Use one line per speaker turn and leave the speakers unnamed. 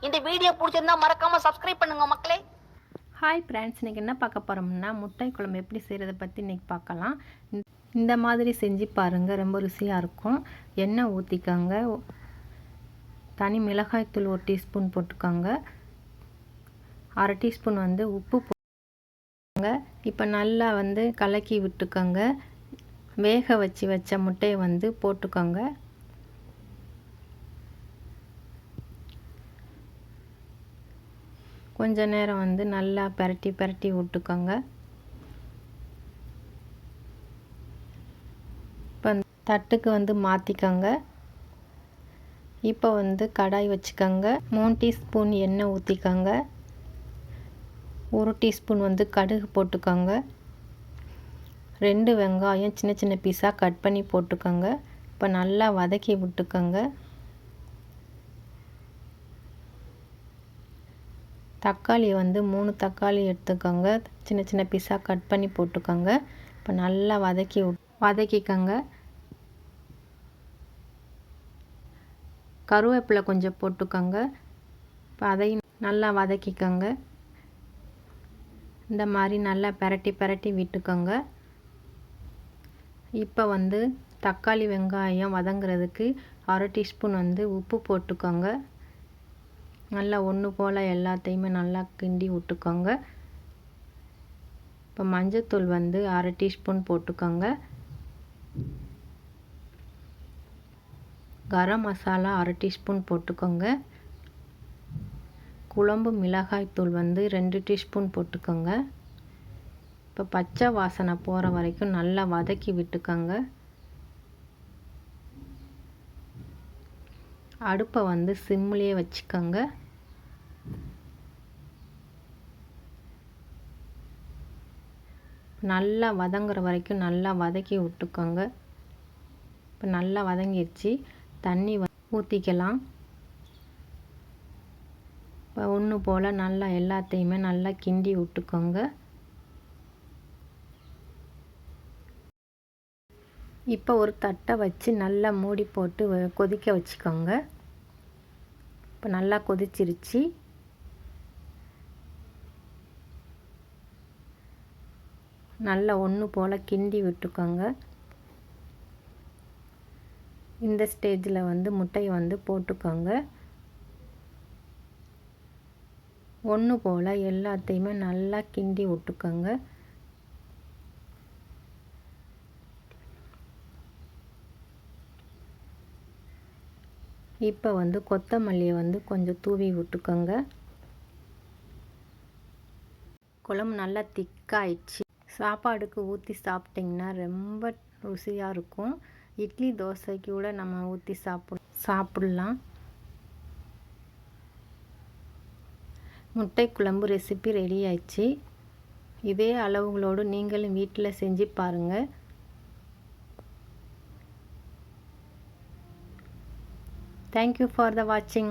இந்த வீடியோ பிடிச்சிருந்தா மறக்காம சப்ஸ்கிரைப் பண்ணுங்க மக்களே.
ஹாய் ஃப்ரெண்ட்ஸ், இன்றைக்கி என்ன பார்க்க போகிறோம்னா முட்டை குழம்பு எப்படி செய்கிறத பற்றி இன்றைக்கி பார்க்கலாம். இந்த மாதிரி செஞ்சு பாருங்கள், ரொம்ப ருசியாக இருக்கும். எண்ணெய் ஊற்றிக்கோங்க. தனி மிளகாய்த்தூள் 1 டீஸ்பூன் போட்டுக்கோங்க. 1/2 டீஸ்பூன் உப்பு போட்டுக்கோங்க. இப்போ நல்லா கலக்கி விட்டுக்கோங்க. வேக வச்ச முட்டையை போட்டுக்கோங்க. கொஞ்ச நேரம் நல்லா பிரட்டி விட்டுக்கோங்க. இப்போ தட்டுக்கு மாற்றிக்கோங்க. இப்போ கடாய் வச்சுக்கோங்க. 3 டீஸ்பூன் எண்ணெய் ஊற்றிக்கோங்க. 1 டீஸ்பூன் கடுகு போட்டுக்கோங்க. 2 வெங்காயம் சின்ன சின்ன பீஸாக கட் பண்ணி போட்டுக்கோங்க. இப்போ நல்லா வதக்கி விட்டுக்கோங்க. தக்காளி 3 தக்காளி எடுத்துக்கோங்க. சின்ன சின்ன பீஸாக கட் பண்ணி போட்டுக்கோங்க. இப்போ நல்லா வதக்கிக்கோங்க. கருவேப்பிலை கொஞ்சம் போட்டுக்கோங்க. இப்போ அதையும் நல்லா வதக்கிக்கோங்க. இந்த மாதிரி நல்லா பிரட்டி விட்டுக்கோங்க. இப்போ தக்காளி வெங்காயம் வதங்குறதுக்கு 1/2 டீஸ்பூன் உப்பு போட்டுக்கோங்க. நல்லா ஒன்று போல் எல்லாத்தையுமே நல்லா கிண்டி விட்டுக்கோங்க. இப்போ மஞ்சத்தூள் 1/2 டீஸ்பூன் போட்டுக்கோங்க. கரம் மசாலா 1/2 டீஸ்பூன் போட்டுக்கோங்க. குழம்பு மிளகாய் தூள் 2 டீஸ்பூன் போட்டுக்கோங்க. இப்போ பச்சை வாசனை போகிற வரைக்கும் நல்லா வதக்கி விட்டுக்கோங்க. அடுப்பை சிம்லேயே வச்சுக்கோங்க. நல்லா வதங்குற வரைக்கும் நல்லா வதக்கி விட்டுக்கோங்க. இப்போ நல்லா வதங்கிடுச்சு. தண்ணி ஊற்றிக்கலாம். இப்போ ஒன்று போல் நல்லா எல்லாத்தையுமே நல்லா கிண்டி விட்டுக்கோங்க. இப்போ ஒரு தட்டை வச்சு நல்லா மூடி போட்டு கொதிக்க வச்சுக்கோங்க. இப்போ நல்லா கொதிச்சிருச்சு. நல்லா ஒன்று போல் கிண்டி விட்டுக்கோங்க. இந்த ஸ்டேஜில் முட்டையை போட்டுக்கோங்க. ஒன்று போல் எல்லாத்தையுமே நல்லா கிண்டி விட்டுக்கோங்க. இப்போ கொத்தமல்லியை கொஞ்சம் தூவி விட்டுக்கோங்க. குழம்பு நல்லா திக்காயிடுச்சு. சாப்பாடுக்கு ஊற்றி சாப்பிட்டிங்கன்னா ரொம்ப ருசியாக இருக்கும். இட்லி தோசைக்கு கூட நம்ம ஊற்றி சாப்பிட்லாம். முட்டை குழம்பு ரெசிபி ரெடி ஆயிடுச்சு. இதே அளவுகளோடு நீங்களும் வீட்டில் செஞ்சு பாருங்கள். Thank you for the watching.